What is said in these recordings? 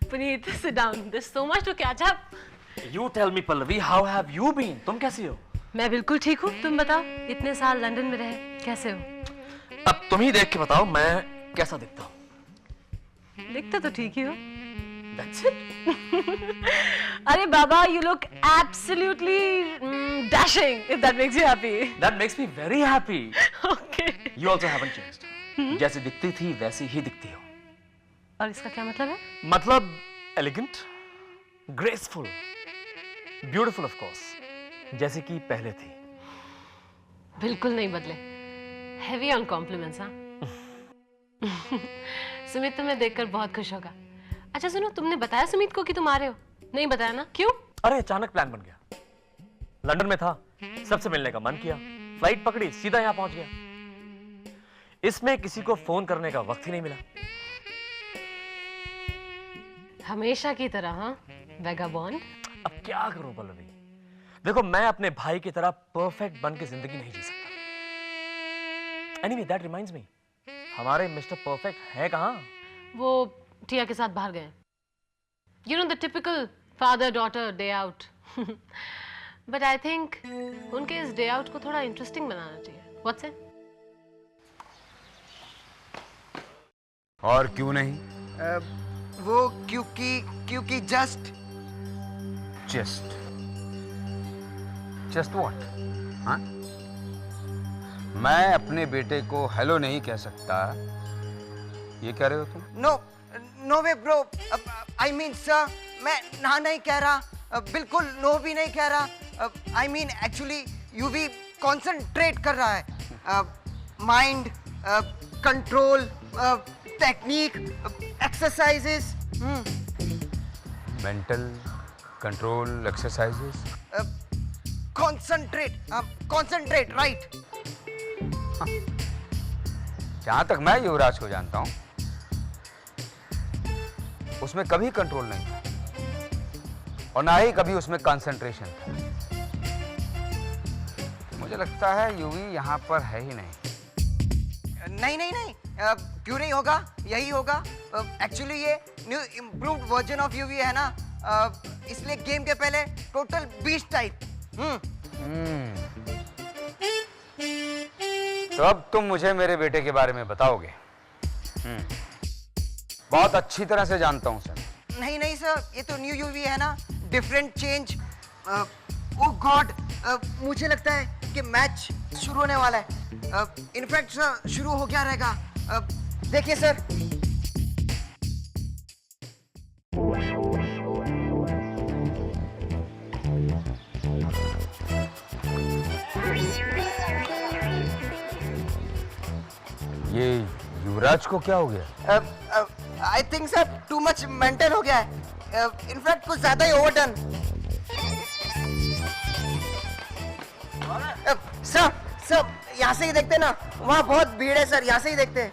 Puneet, sit down. There's so much to catch up. You tell me, Pallavi, how have you been? तुम कैसी हो? मैं बिल्कुल ठीक हूँ. तुम बताओ, इतने साल लंदन में रहे, कैसे हो? अब तुम ही देख के बताओ मैं कैसा दिखता हूँ. दिखते तो ठीक ही हो. That's it. अरे बाबा, you look absolutely dashing. If that makes you happy. That makes me very happy. Okay. You also haven't changed. जैसे दिखती थी वैसी ही दिखती हो. और इसका क्या मतलब है? मतलब elegant, graceful, beautiful of course. जैसे कि पहले थी. बिल्कुल नहीं बदले. Heavy on compliments, हाँ? सुमित तुम्हें देखकर बहुत खुश होगा. अच्छा सुनो, तुमने बताया सुमित को कि तुम आ रहे हो? नहीं बताया ना? क्यों? अरे अचानक प्लान बन गया. लंदन में था, सबसे मिलने का मन किया, फ्लाइट पकड़ी, सीधा यहाँ पहुंच गया. इसमें किसी को फोन करने का वक्त ही नहीं मिला. हमेशा की तरह, हाँ? वैगाबॉन्ड? अब क्या करूं पल्लवी? देखो, मैं अपने भाई की तरह परफेक्ट बन के जिंदगी नहीं जी सकता. Anyway, that reminds me, हमारे मिस्टर परफेक्ट है कहाँ? वो टिया के साथ बाहर गए. You know the typical father-daughter day out. But I think उनके इस day out को थोड़ा interesting बनाना चाहिए. What's it? और क्यों नहीं? वो क्योंकि जस्ट व्हाट? हाँ? मैं अपने बेटे को हेलो नहीं कह सकता, ये कह रहे हो तुम? No way bro. I mean sir, मैं ना नहीं कह रहा, बिल्कुल नो भी नहीं कह रहा. आई मीन एक्चुअली यू भी कॉन्सेंट्रेट कर रहा है. Mind control, technique, exercises. Mental control exercises. Concentrate right. जहां तक मैं युवराज को जानता हूं, उसमें कभी कंट्रोल नहीं था और ना ही कभी उसमें कंसंट्रेशन था. मुझे लगता है यूवी यहाँ पर है ही नहीं. नहीं. क्यों नहीं होगा? यही होगा. एक्चुअली ये new improved version of UV है ना, इसलिए गेम के पहले टोटल 20 टाइप. तो अब तुम मुझे मेरे बेटे के बारे में बताओगे. बहुत अच्छी तरह से जानता हूं सर. नहीं सर, ये तो न्यू यूवी है ना, डिफरेंट चेंज. ओह गॉड, मुझे लगता है कि मैच शुरू होने वाला है. इनफैक्ट सर, शुरू हो गया रहेगा. देखिए सर. ये युवराज को क्या हो गया? I think sir too much mental हो गया है. इनफैक्ट कुछ ज्यादा ही ओवरडन. सर यहाँ से ही देखते ना, वहाँ बहुत भीड़ है सर. यहाँ से ही देखते हैं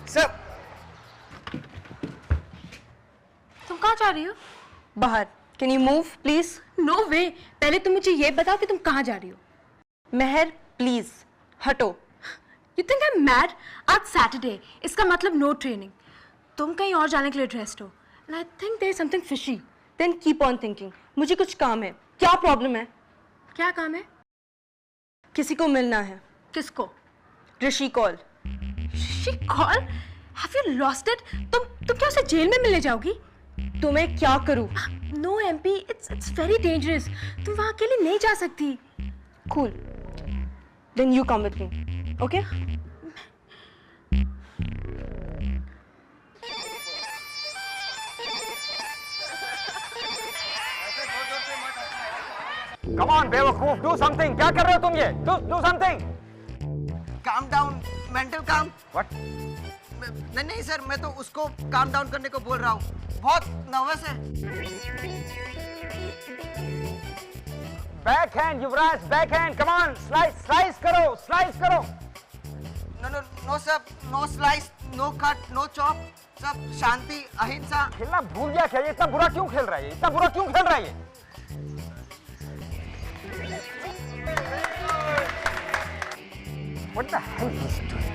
सर. तुम कहाँ जा रही हो? बाहर. Can you move please? No way. पहले तुम मुझे ये बताओ कि तुम कहाँ जा रही हो. मेहर प्लीज हटो. You think I'm mad? आज सैटरडे, इसका मतलब नो ट्रेनिंग. तुम कहीं और जाने के लिए ड्रेस्ड हो. And I think there is something fishy. Then keep on thinking. मुझे कुछ काम है. क्या प्रॉब्लम है? क्या काम है? किसी को मिलना है. किसको? Rishi Kaul. Rishi Kaul? Have you lost it? तुम क्या उसे जेल में मिलने जाओगी? तो मैं क्या करूं? No MP, it's very dangerous. तुम वहाँ अकेले नहीं जा सकती. Cool. Then you come with me. Okay? Come on, बेवकूफ, do something. क्या कर रहे हो तुम ये? Do something. Calm down, mental काम. What? नहीं सर, मैं तो उसको काम डाउन करने को बोल रहा हूँ. बहुत नर्वस है. Backhand, Yuvraj, backhand. Come on, slice करो. No sir, no slice, no cut, no chop. सब शांति, अहिंसा. खेलना भूल गया क्या? ये इतना बुरा क्यों खेल रहा है? इतना बुरा क्यों खेल रहा है ये? What the hell is he doing?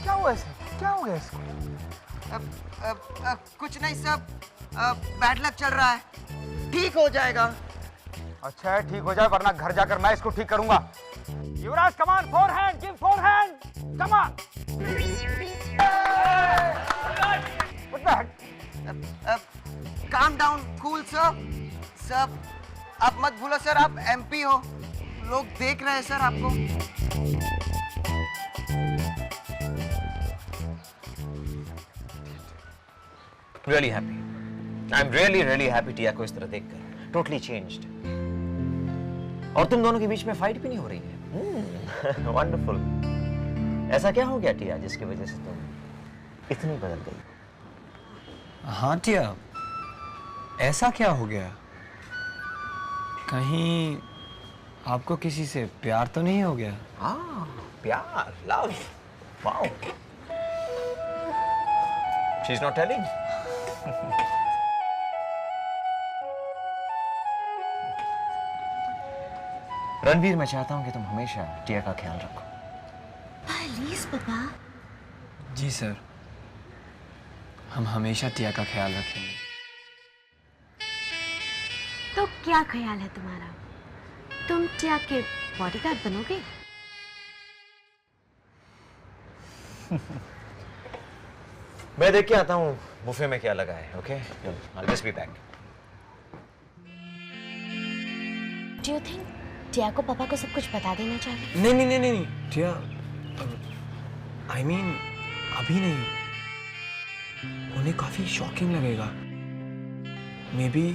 क्या हुआ इसे? क्या हो गया इसको? कुछ नहीं सर, बैड लक चल रहा है, ठीक हो जाएगा। अच्छा है, ठीक हो जाए, वरना घर जाकर मैं इसको ठीक करूंगा। Yuvraj come on, forehand, give forehand, come on. What the heck? Calm down, cool sir. Sir आप मत भूलो सर, आप एमपी हो, लोग देख रहे हैं सर आपको। Really happy. I'm really happy टिया को इस तरह देखकर. Totally changed. और तुम दोनों के बीच में फाइट भी नहीं हो रही है. Wonderful. ऐसा क्या हो गया टिया जिसकी वजह से तुम इतनी बदल गई? हाँ टिया, ऐसा क्या हो गया? कहीं आपको किसी से प्यार तो नहीं हो गया? हाँ, प्यार, love. Wow. She's not telling. Ranveer, मैं चाहता हूं कि तुम हमेशा टिया का ख्याल रखो। प्लीज पापा। जी सर, हम हमेशा टिया का ख्याल रखेंगे। तो क्या ख्याल है तुम्हारा? तुम टिया के बॉडीगार्ड बनोगे? मैं देख के आता हूं बुफे में क्या लगा है, okay? I'll just be back. Do you think टिया को पापा को सब कुछ बता देना चाहिए? नहीं टिया, I mean अभी नहीं, उन्हें काफी शॉकिंग लगेगा। मे बी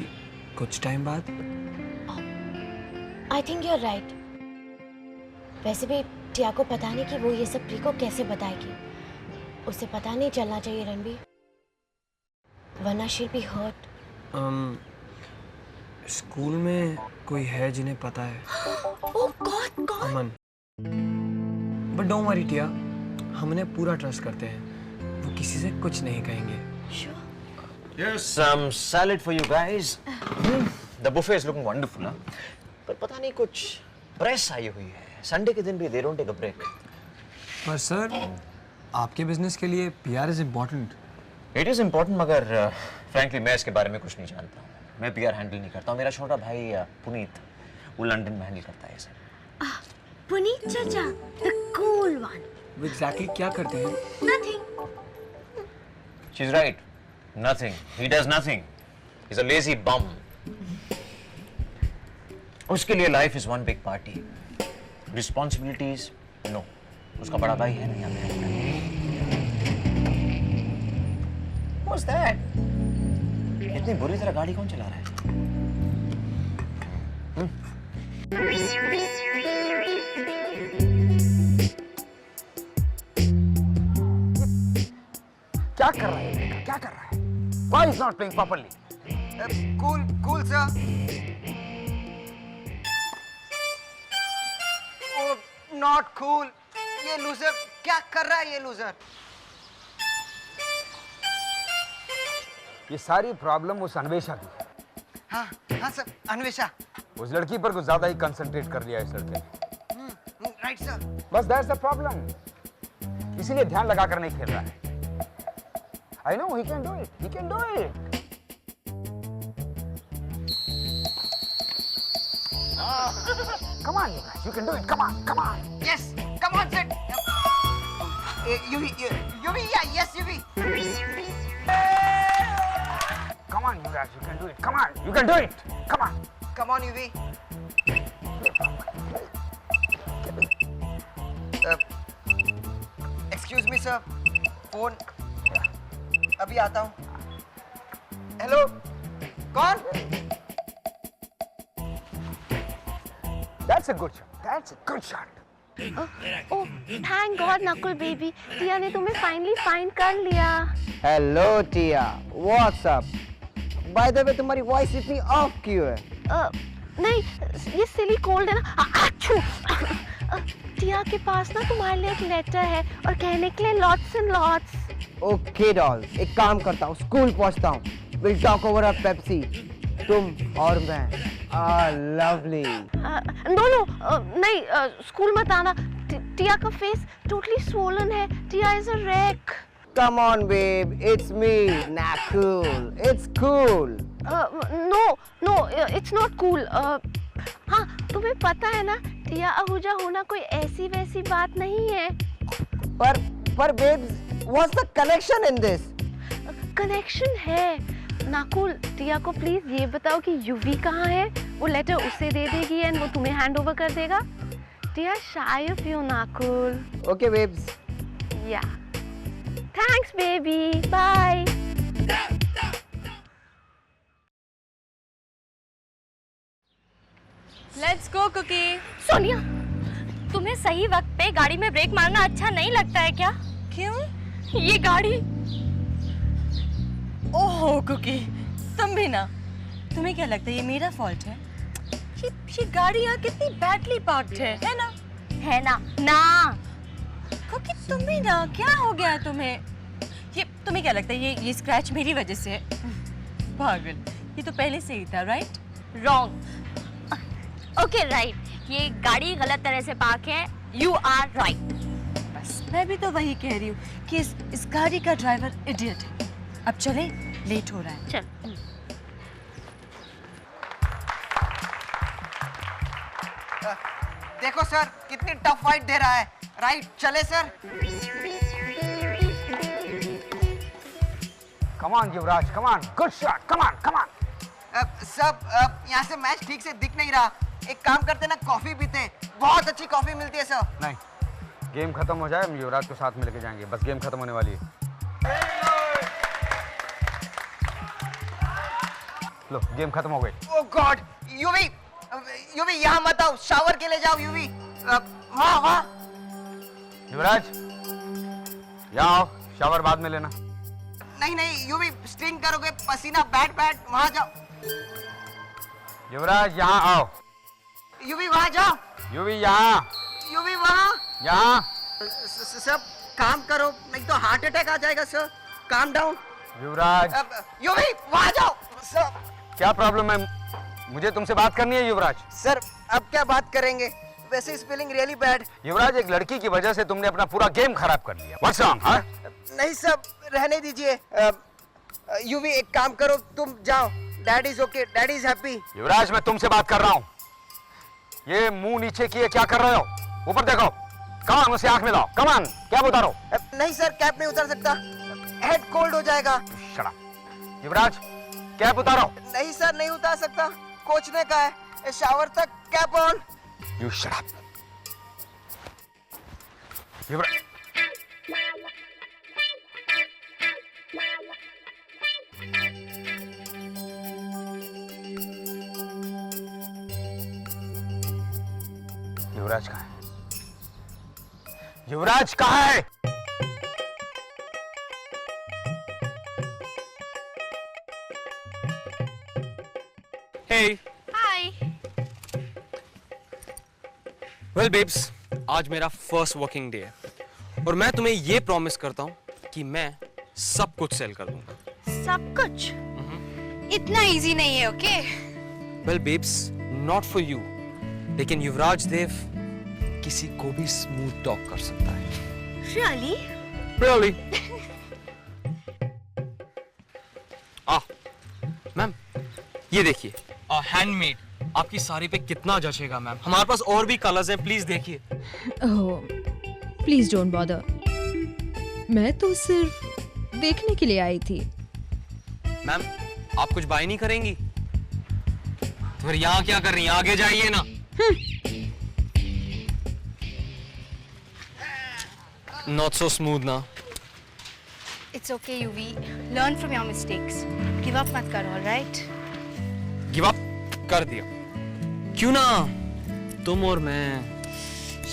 कुछ टाइम बाद। I think you're right. वैसे भी टिया को पता नहीं कि वो ये सब प्री को कैसे बताएगी। उसे पता नहीं चलना चाहिए रणबीर, वरना she'll be hurt. स्कूल में कोई है जिन्हें पता है? Oh God, कौन? अमन। बट डोंट वरी टिया, हम उन्हें पूरा ट्रस्ट करते हैं, वो किसी से कुछ नहीं कहेंगे। Sure. Here's some salad for you guys. The buffet is looking wonderful, huh? पर पता नहीं कुछ प्रेस आई हुई है। संडे के दिन भी they don't take a break. पर सर, आपके बिजनेस के लिए PR is important. It is important, मगर frankly मैं इसके बारे में कुछ नहीं जानता हूँ। मैं PR हैंडल नहीं करता हूँ। मेरा छोटा भाई पुनीत, वो लंदन में हैंडल करता है इसे। पुनीत चाचा, the cool one. वो एग्जैक्टली क्या करते हैं? Nothing. She's right. Nothing. He does nothing. He's a lazy bum. उसके लिए life is one big party. Responsibilities, no. उसका बड़ा भाई है नहीं हमें। What's that? इतनी बुरी तरह गाड़ी कौन चला रहा है? क्या कर रहा है बेटा? क्या कर रहा है? Why is not playing properly? Cool sir. Oh, not cool. ये लूजर क्या कर रहा है? ये लूजर ये सारी प्रॉब्लम उस अन्वेषा की है। हाँ सर, अन्वेषा। उस लड़की पर कुछ ज्यादा ही कंसंट्रेट कर लिया इस लड़के ने। Right sir. बस दैट्स द प्रॉब्लम। इसीलिए ध्यान लगाकर नहीं खेल रहा है। I know he can do it. He can do it. Come on, you can do it. Come on, come on. Yes, come on, Sid. UV, yeah, yes, UV. Come on, Yuvraj, you can do it. Come on, you can do it. Come on. Come on, UV. Excuse me, sir. Phone. अभी आता हूँ। Hello, कौन? That's a good shot. That's a good shot. Oh, thank God, Nakul baby, Tia ने तुम्हें finally find कर लिया। Hello Tia, what's up? By the way तुम्हारी voice इतनी ऑफ क्यों है? नहीं, ये सिली कोल्ड है ना। अच्छू। टिया के पास ना तुम्हारे लिए एक लेटर है और कहने के लिए lots and lots. Okay doll, एक काम करता हूँ, स्कूल पहुँचता हूँ, will talk over a Pepsi, तुम और मैं। लवली। नो नो नहीं, स्कूल मत आना। टिया का फेस टोटली स्वोलन है। Tia is a wreck. Come on, babe. It's me. Nah, cool. It's cool. No, it's not cool. हाँ, तुम्हें पता है ना, टिया आहूजा होना कोई ऐसी वैसी बात नहीं है। पर babes, what's the connection in this? Connection है। नाकुल, टिया को प्लीज ये बताओ कि यूवी कहाँ है। वो लेटर उसे दे देगी एंड वो तुम्हें हैंड ओवर कर देगा। Tia shy of you Nakul. Okay, babes. Yeah thanks baby, bye. Let's go Cookie. Sonia, तुम्हें सही वक्त पे गाड़ी में ब्रेक मारना अच्छा नहीं लगता है क्या? क्यों? ये गाड़ी। ओहो कुकी, तुम भी ना। तुम्हें क्या लगता है ये मेरा फॉल्ट है? ये गाड़ी यहाँ कितनी बैडली पार्क्ड है ना? है ना? ना। कुकी तुम भी ना, क्या हो गया है तुम्हें? ये तुम्हें क्या लगता है ये स्क्रैच मेरी वजह से है? पागल, ये तो पहले से ही था, राइट? रॉन्ग। ओके राइट, ये गाड़ी गलत तरह से पार्क है। You are right. बस मैं भी तो वही कह रही हूँ कि इस गाड़ी का ड्राइवर इडियट है। अब चले, लेट हो रहा है। चल। देखो सर, कितनी टफ फाइट दे रहा है। राइट, चले sir. Come on, Yuvraj, come on, good shot, come on, come on. सब यहाँ से मैच ठीक से दिख नहीं रहा। एक काम करते ना, कॉफी पीते हैं। बहुत अच्छी कॉफी मिलती है सर। नहीं, गेम खत्म हो जाए, हम युवराज को साथ में लेके जाएंगे। बस गेम खत्म होने वाली है। लो, गेम खत्म हो गई। ओह गॉड, यूवी यहाँ मत आओ, शावर के लिए जाओ यूवी। वाह। युवराज, यहाँ आओ, शावर बाद में लेना। नहीं यूवी, स्ट्रिंग करोगे पसीना, बैट वहां जाओ। युवराज, यहाँ आओ। यूवी वहां जाओ। यूवी यहाँ। यूवी वहां। यहाँ। सब काम करो, नहीं तो हार्ट अटैक आ जाएगा सर। Calm down. युवराज। यूवी वहां जाओ सर। क्या प्रॉब्लम है? मुझे तुमसे बात करनी है युवराज। सर अब क्या बात करेंगे, वैसे इज फीलिंग रियली बैड। युवराज, एक लड़की की वजह से तुमने अपना पूरा गेम खराब कर लिया। What's wrong, huh? नहीं सब रहने दीजिए। यूवी एक काम करो, तुम जाओ। Dad is okay, dad is happy. Yuvraj, मैं तुमसे बात कर रहा हूँ। ये मुंह नीचे किए क्या कर रहे हो? ऊपर देखो। कमान, उसे आंख में लाओ। कमान, कैप उतारो। नहीं सर, कैप नहीं उतार सकता, हेड कोल्ड हो जाएगा। Shut up. युवराज, कैप उतारो। नहीं सर, नहीं उतार सकता, कोच ने कहा है। शावर तक cap on. You shut up. युवराज। युवराज कहाँ है? युवराज कहाँ है? Hey. हाय। Well, babes, आज मेरा फर्स्ट वर्किंग डे है और मैं तुम्हें ये प्रॉमिस करता हूँ कि मैं सब कुछ सेल कर दूंगा। सब कुछ? इतना इजी नहीं है, okay? Well, babes, not for you, लेकिन युवराज देव किसी को भी स्मूथ टॉक कर सकता है। Really? Really? मैम, ये देखिए, हैंडमेड। आपकी साड़ी पे कितना जचेगा मैम। हमारे पास और भी कलर्स हैं, प्लीज देखिए। प्लीज डोंट बॉदर, मैं तो सिर्फ देखने के लिए आई थी। मैम, आप कुछ बाय नहीं करेंगी? तो फिर यहाँ क्या कर रही हैं? आगे जाइए ना। Not so smooth ना। It's okay, Yuvi. Learn from your mistakes. Give up मत करो, all right? गिव अप कर दिया। क्यों ना, तुम और मैं।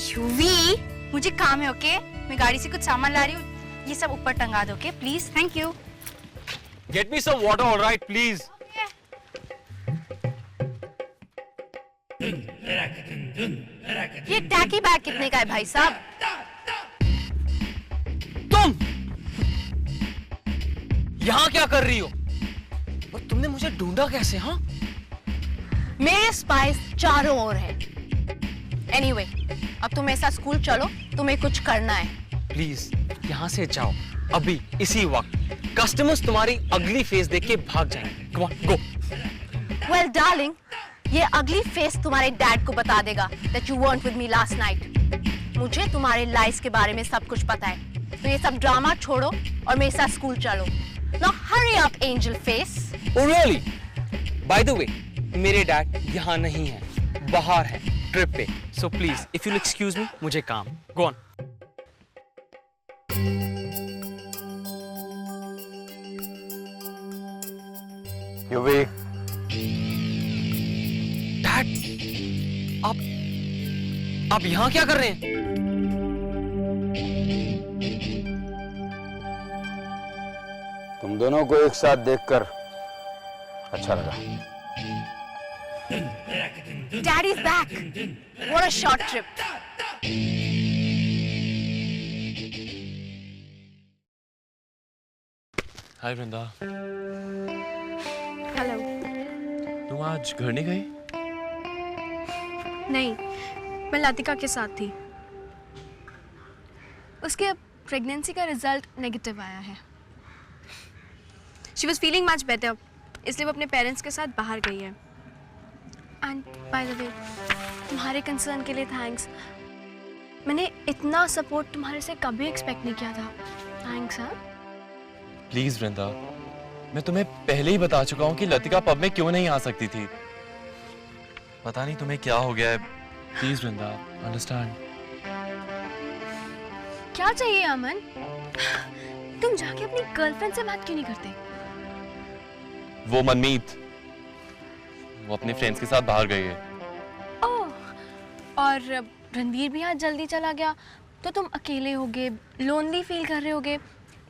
यूवी, मुझे काम है, ओके? मैं गाड़ी से कुछ सामान ला रही हूँ, ये सब ऊपर टंगा दो, okay? Please, thank you. Get me some water, all right, please. ये टैकी बैग कितने का है भाई साहब? तुम यहाँ क्या कर रही हो? और तुमने मुझे ढूंढा कैसे? हाँ, मेरे स्पाइस चारों ओर है। एनीवे, अब तुम ऐसा स्कूल चलो, तुम्हें कुछ करना है। प्लीज यहाँ से जाओ अभी, इसी वक्त। कस्टमर्स तुम्हारी अगली फेस देख के भाग जाएंगे। Come on, go. Well darling, ये अगली फेस तुम्हारे डैड को बता देगा that you weren't with me last night। मुझे तुम्हारे लाइफ के बारे में सब कुछ पता है, तो ये सब ड्रामा छोड़ो और मेरे साथ स्कूल चलो। Now hurry up, angel face। Oh really? By the way, मेरे डैड यहाँ नहीं है, बाहर है ट्रिप पे। So please, if you'll excuse me, मुझे काम। Go on. यूवी, डैड, आप यहाँ क्या कर रहे हैं? तुम दोनों को एक साथ देखकर अच्छा लगा। Daddy's back। What a short trip। Hi Vrinda, hello. तुम आज घर नहीं गई? नहीं, मैं लतिका के साथ थी। उसके प्रेगनेंसी का रिजल्ट नेगेटिव आया है। She was feeling much better, इसलिए वो अपने पेरेंट्स के साथ बाहर गई है। एंड बाय द वे, तुम्हारे कंसर्न के लिए थैंक्स। मैंने इतना सपोर्ट तुम्हारे से कभी एक्सपेक्ट नहीं किया था। थैंक्स। हाँ, प्लीज वृंदा, मैं तुम्हें पहले ही बता चुका हूँ कि लतिका पब में क्यों नहीं आ सकती थी। पता नहीं तुम्हें क्या हो गया है। Please Vrinda, understand. क्या चाहिए अमन? तुम जाके अपनी गर्लफ्रेंड से बात क्यों नहीं करते? वो मनमीत, वो अपने फ्रेंड्स के साथ बाहर गई है। ओह, और रणवीर भी यहाँ जल्दी चला गया, तो तुम अकेले होगे, लोनली फील कर रहे होगे,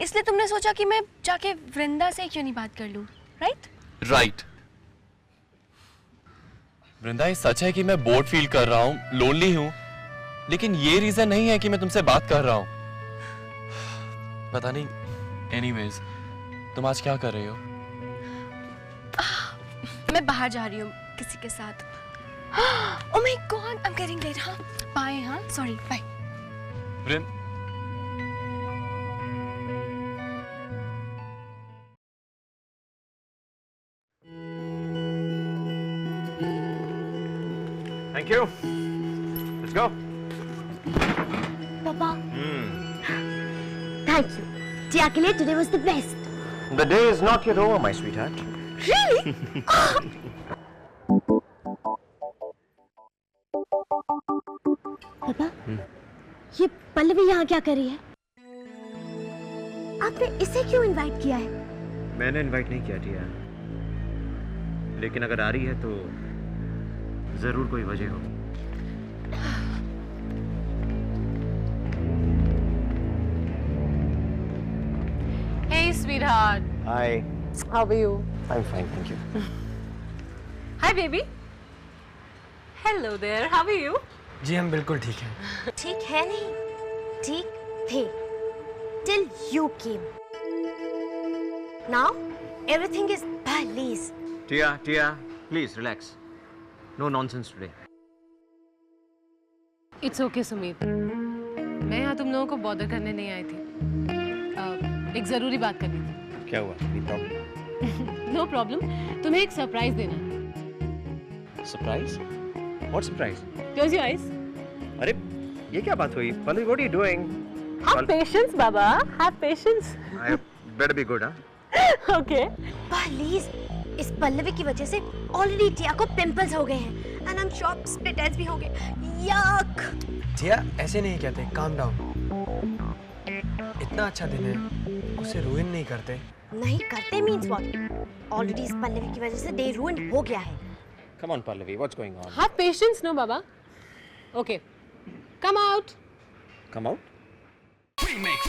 इसलिए तुमने सोचा कि मैं जाके वृंदा से क्यों नहीं बात कर लूं, राइट? राइट। वृंदा, ये सच है कि मैं बोर्ड फील कर रहा हूँ, लोनली हूँ, लेकिन ये रीजन नहीं है कि मैं तुमसे बात कर रहा हूँ। पता नहीं। एनीवेज, तुम आज क्या कर रही हो? मैं बाहर जा रही हूँ किसी के साथ। Oh my god, I am getting late. हाँ, बाय। हाँ, sorry, bye. Vrinda, Thank you. Let's go. Papa. Thank you. Tia के लिए today was the best. The day is not yet over, my sweetheart. Really? पापा, ये पल्लवी यहाँ क्या कर रही है? आपने इसे क्यों इनवाइट किया है? मैंने इनवाइट नहीं किया टिया, लेकिन अगर आ रही है तो जरूर कोई वजह होगी। Hey sweetheart, Hi. how are you? I'm fine, thank you. Hi baby. Hello there, how are you? जी हम बिल्कुल ठीक हैं। ठीक है नहीं, ठीक थे, till you came. Now everything is baliz. Tia, please relax. No nonsense today. It's okay Sumit, मैं यहाँ तुम लोगों को बॉदर करने नहीं आई थी। एक जरूरी बात करनी थी। क्या हुआ? Any problem? No problem, तुम्हें एक सरप्राइज देना है। Surprise? What surprise? Close your eyes. अरे ये क्या बात हुई? Palavi, what are you doing? Have patience, Baba. Have patience. I better be good, huh? Okay. Please, इस पल्लवी की वजह से ऑलरेडी टिया को पिंपल्स हो गए हैं and I am sure split ends भी हो गए। यक। टिया ऐसे नहीं कहते, काम डाउन। इतना अच्छा दिन है, उसे रुइन नहीं करते। नहीं करते मींस व्हाट? ऑलरेडी इस पल्लवी की वजह से डे रुइन हो गया है। Come on, Pallavi, what's going on? Have patience, no, Baba. Okay. Come out. Come out? Remake.